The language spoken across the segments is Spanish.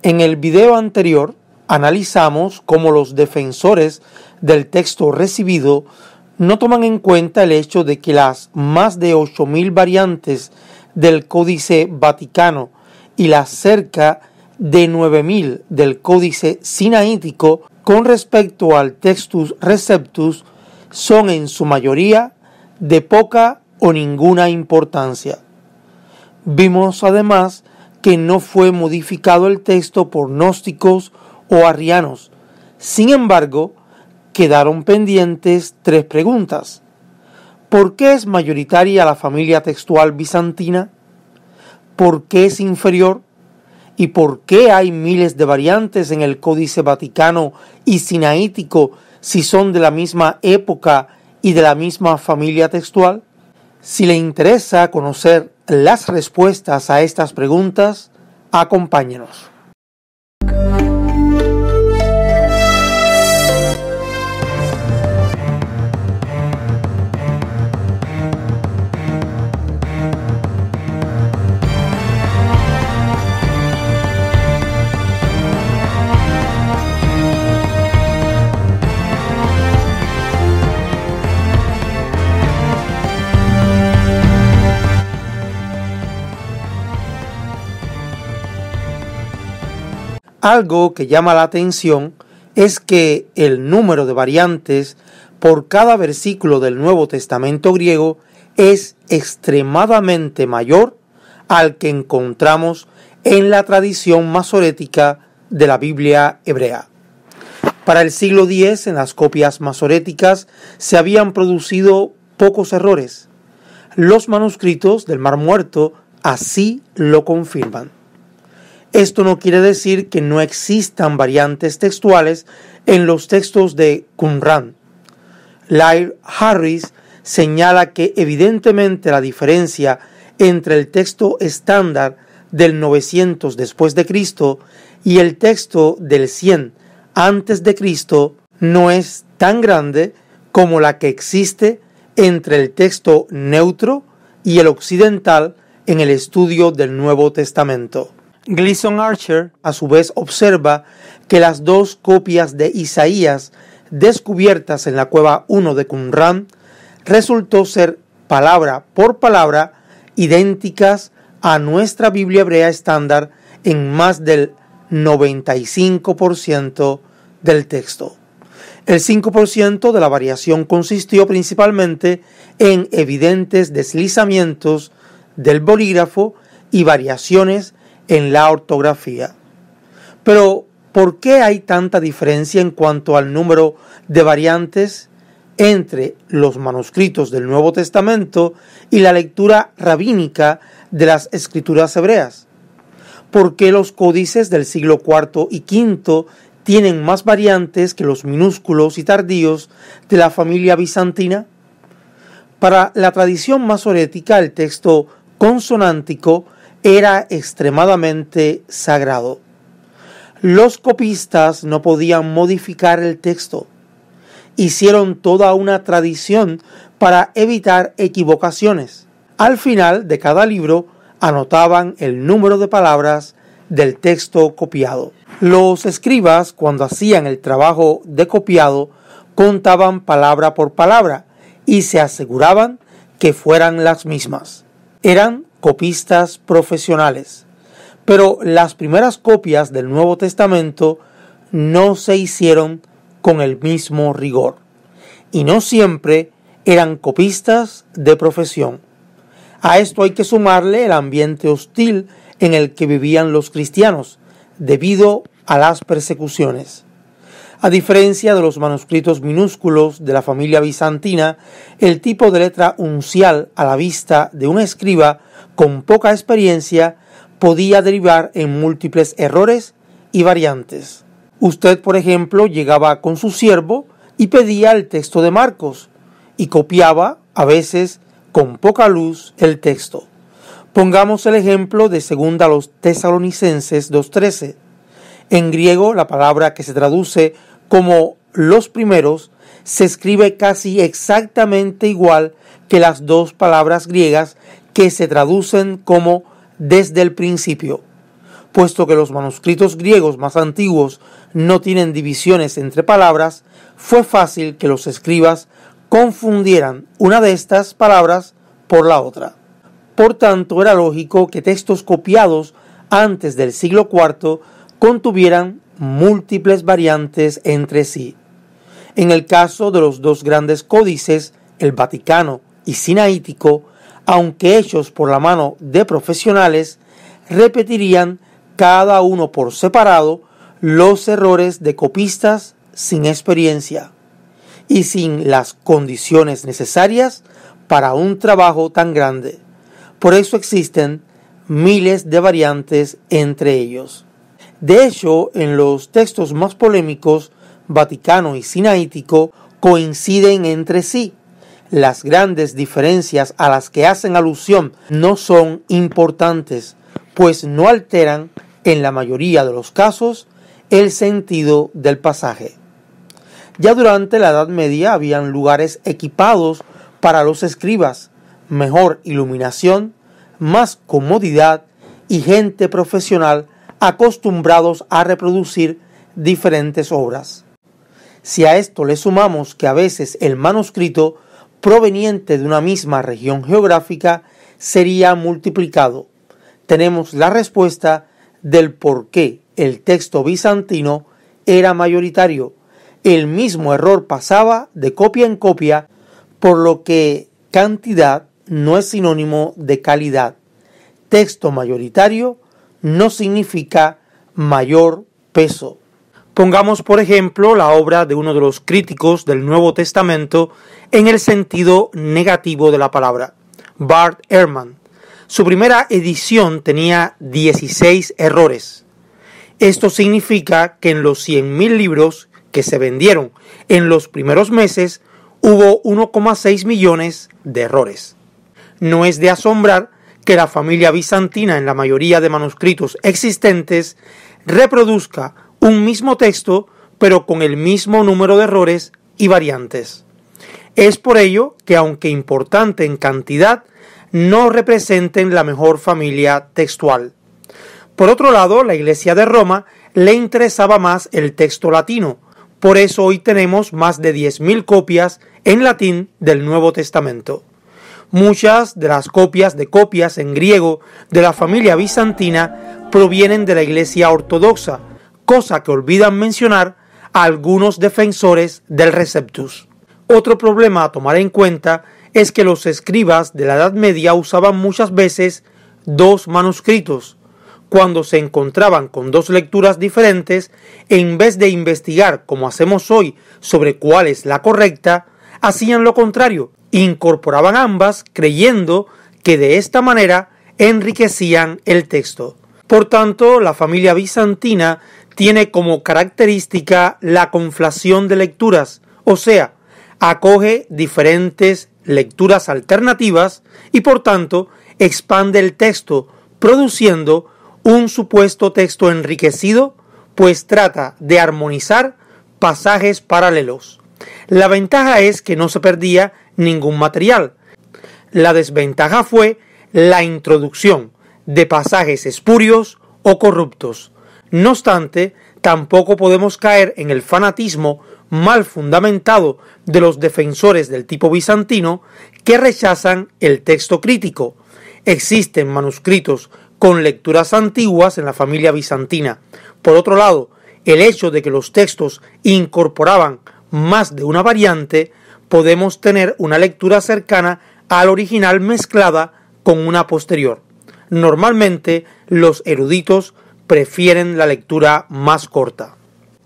En el video anterior analizamos cómo los defensores del texto recibido no toman en cuenta el hecho de que las más de 8.000 variantes del Códice Vaticano y las cerca de 9.000 del Códice Sinaítico con respecto al Textus Receptus son en su mayoría de poca o ninguna importancia. Vimos además que no fue modificado el texto por gnósticos o arrianos. Sin embargo, quedaron pendientes 3 preguntas. ¿Por qué es mayoritaria la familia textual bizantina? ¿Por qué es inferior? ¿Y por qué hay miles de variantes en el Códice Vaticano y Sinaítico si son de la misma época y de la misma familia textual? Si le interesa conocer las respuestas a estas preguntas, acompáñenos. Algo que llama la atención es que el número de variantes por cada versículo del Nuevo Testamento griego es extremadamente mayor al que encontramos en la tradición masorética de la Biblia hebrea. Para el siglo X, en las copias masoréticas se habían producido pocos errores. Los manuscritos del Mar Muerto así lo confirman. Esto no quiere decir que no existan variantes textuales en los textos de Qumran. Laird Harris señala que evidentemente la diferencia entre el texto estándar del 900 después de Cristo y el texto del 100 antes de Cristo no es tan grande como la que existe entre el texto neutro y el occidental en el estudio del Nuevo Testamento. Gleason Archer, a su vez, observa que las 2 copias de Isaías descubiertas en la cueva 1 de Qumran resultó ser palabra por palabra idénticas a nuestra Biblia hebrea estándar en más del 95% del texto. El 5% de la variación consistió principalmente en evidentes deslizamientos del bolígrafo y variaciones en la ortografía. Pero, ¿por qué hay tanta diferencia en cuanto al número de variantes entre los manuscritos del Nuevo Testamento y la lectura rabínica de las escrituras hebreas? ¿Por qué los códices del siglo IV y V tienen más variantes que los minúsculos y tardíos de la familia bizantina? Para la tradición masorética, el texto consonántico era extremadamente sagrado. Los copistas no podían modificar el texto. Hicieron toda una tradición para evitar equivocaciones. Al final de cada libro anotaban el número de palabras del texto copiado. Los escribas, cuando hacían el trabajo de copiado, contaban palabra por palabra y se aseguraban que fueran las mismas. Eran copistas profesionales, pero las primeras copias del Nuevo Testamento no se hicieron con el mismo rigor, y no siempre eran copistas de profesión. A esto hay que sumarle el ambiente hostil en el que vivían los cristianos, debido a las persecuciones. A diferencia de los manuscritos minúsculos de la familia bizantina, el tipo de letra uncial a la vista de un escriba con poca experiencia podía derivar en múltiples errores y variantes. Usted, por ejemplo, llegaba con su siervo y pedía el texto de Marcos y copiaba, a veces con poca luz, el texto. Pongamos el ejemplo de 2 a los Tesalonicenses 2:13. En griego, la palabra que se traduce como los primeros se escribe casi exactamente igual que las 2 palabras griegas que se traducen como desde el principio. Puesto que los manuscritos griegos más antiguos no tienen divisiones entre palabras, fue fácil que los escribas confundieran una de estas palabras por la otra. Por tanto, era lógico que textos copiados antes del siglo IV contuvieran múltiples variantes entre sí. En el caso de los dos grandes códices, el Vaticano y Sinaítico, aunque hechos por la mano de profesionales, repetirían cada uno por separado los errores de copistas sin experiencia y sin las condiciones necesarias para un trabajo tan grande. Por eso existen miles de variantes entre ellos. De hecho, en los textos más polémicos, Vaticano y Sinaítico coinciden entre sí. Las grandes diferencias a las que hacen alusión no son importantes, pues no alteran, en la mayoría de los casos, el sentido del pasaje. Ya durante la Edad Media habían lugares equipados para los escribas, mejor iluminación, más comodidad y gente profesional acostumbrados a reproducir diferentes obras. Si a esto le sumamos que a veces el manuscrito proveniente de una misma región geográfica sería multiplicado, tenemos la respuesta del por qué el texto bizantino era mayoritario. El mismo error pasaba de copia en copia, por lo que cantidad no es sinónimo de calidad. Texto mayoritario no significa mayor peso. Pongamos, por ejemplo, la obra de uno de los críticos del Nuevo Testamento en el sentido negativo de la palabra, Bart Ehrman. Su primera edición tenía 16 errores. Esto significa que en los 100.000 libros que se vendieron en los primeros meses hubo 1,6 millones de errores. No es de asombrar que la familia bizantina en la mayoría de manuscritos existentes reproduzca un mismo texto pero con el mismo número de errores y variantes. Es por ello que, aunque importante en cantidad, no representen la mejor familia textual. Por otro lado, la Iglesia de Roma le interesaba más el texto latino. Por eso hoy tenemos más de 10.000 copias en latín del Nuevo Testamento. Muchas de las copias en griego de la familia bizantina provienen de la Iglesia ortodoxa, cosa que olvidan mencionar a algunos defensores del Receptus. Otro problema a tomar en cuenta es que los escribas de la Edad Media usaban muchas veces dos manuscritos. Cuando se encontraban con dos lecturas diferentes, en vez de investigar como hacemos hoy sobre cuál es la correcta, hacían lo contrario, incorporaban ambas creyendo que de esta manera enriquecían el texto. Por tanto, la familia bizantina tiene como característica la conflación de lecturas, o sea, acoge diferentes lecturas alternativas y por tanto expande el texto, produciendo un supuesto texto enriquecido, pues trata de armonizar pasajes paralelos. La ventaja es que no se perdía ningún material. La desventaja fue la introducción de pasajes espurios o corruptos. No obstante, tampoco podemos caer en el fanatismo mal fundamentado de los defensores del tipo bizantino que rechazan el texto crítico. Existen manuscritos con lecturas antiguas en la familia bizantina. Por otro lado, el hecho de que los textos incorporaban más de una variante, podemos tener una lectura cercana al original mezclada con una posterior. Normalmente, los eruditos prefieren la lectura más corta.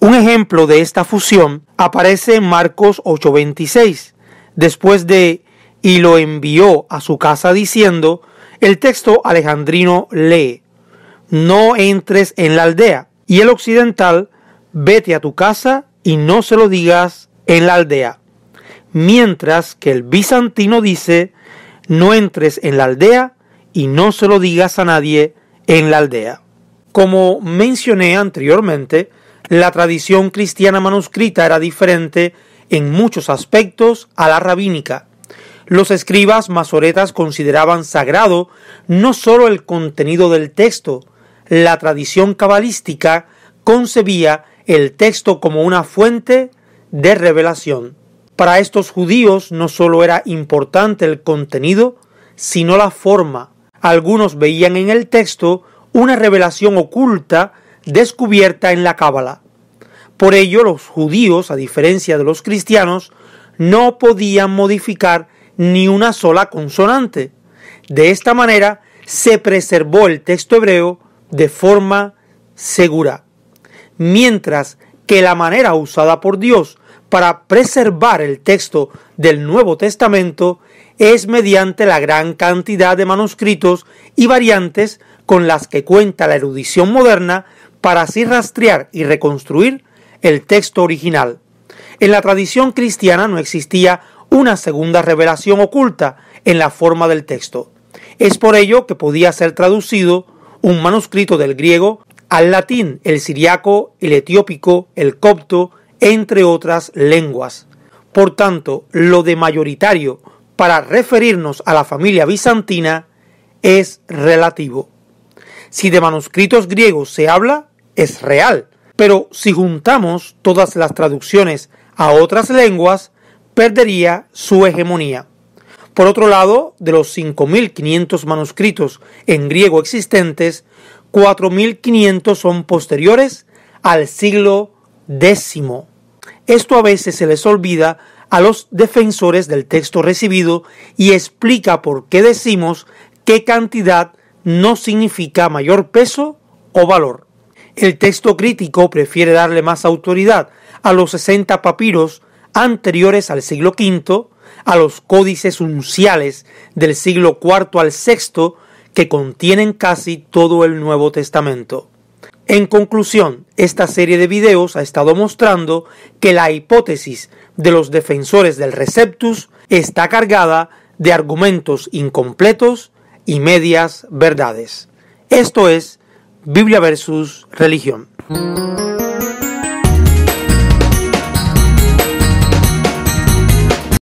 Un ejemplo de esta fusión aparece en Marcos 8:26. Después de "y lo envió a su casa diciendo", el texto alejandrino lee "no entres en la aldea", y el occidental "vete a tu casa y no se lo digas en la aldea", mientras que el bizantino dice "no entres en la aldea y no se lo digas a nadie en la aldea". Como mencioné anteriormente, la tradición cristiana manuscrita era diferente en muchos aspectos a la rabínica. Los escribas masoretas consideraban sagrado no solo el contenido del texto, la tradición cabalística concebía el texto como una fuente de revelación. Para estos judíos no solo era importante el contenido, sino la forma. Algunos veían en el texto una revelación oculta descubierta en la Cábala. Por ello, los judíos, a diferencia de los cristianos, no podían modificar ni una sola consonante. De esta manera, se preservó el texto hebreo de forma segura. Mientras que la manera usada por Dios para preservar el texto del Nuevo Testamento es mediante la gran cantidad de manuscritos y variantes con las que cuenta la erudición moderna para así rastrear y reconstruir el texto original. En la tradición cristiana no existía una segunda revelación oculta en la forma del texto. Es por ello que podía ser traducido un manuscrito del griego al latín, el siriaco, el etiópico, el copto, entre otras lenguas. Por tanto, lo de mayoritario para referirnos a la familia bizantina es relativo. Si de manuscritos griegos se habla, es real, pero si juntamos todas las traducciones a otras lenguas, perdería su hegemonía. Por otro lado, de los 5.500 manuscritos en griego existentes, 4.500 son posteriores al siglo X. Esto a veces se les olvida a los defensores del texto recibido y explica por qué decimos que cantidad no significa mayor peso o valor. El texto crítico prefiere darle más autoridad a los 60 papiros anteriores al siglo V, a los códices unciales del siglo IV al VI, que contienen casi todo el Nuevo Testamento. En conclusión, esta serie de videos ha estado mostrando que la hipótesis de los defensores del Receptus está cargada de argumentos incompletos y medias verdades. Esto es Biblia versus religión.